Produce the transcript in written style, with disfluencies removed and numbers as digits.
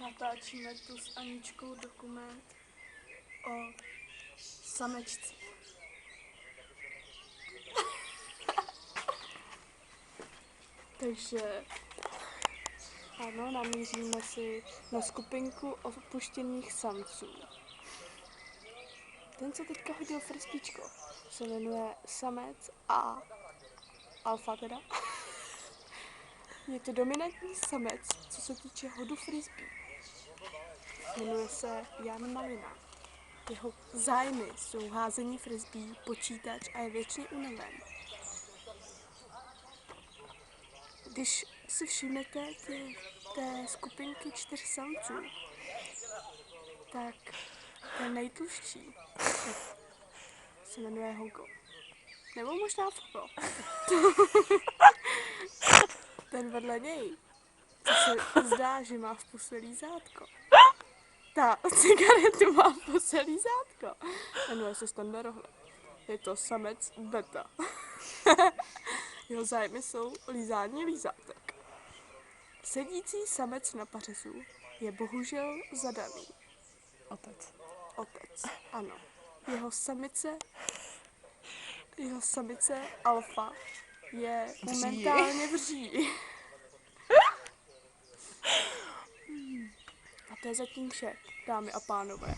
Natáčíme tu s Aničkou dokument o samečci. Takže ano, namíříme si na skupinku opuštěných samců. Ten, co teďka hodil frisbíčko, se jmenuje samec a alfa teda. Je to dominantní samec, co se týče hodu frisbee. Jmenuje se Jan Malina. Jeho zájmy jsou házení frisbee, počítač a je věčně unaven. Když si všimnete té skupinky 4 samců, tak ten nejtlustší se jmenuje Hugo. Nebo možná Fogo. Ten vedle něj, co se zdá, že má v puse lízátko. Ta cigaretu má v puse lízátko. Jmenuje se Standa Rohle. Je to samec Beta. Jeho zájmy jsou lízání lízátek. Sedící samec na pařezu je bohužel zadaný. Otec, ano. Jeho samice alfa je momentálně v říji. A to je zatím vše, dámy a pánové.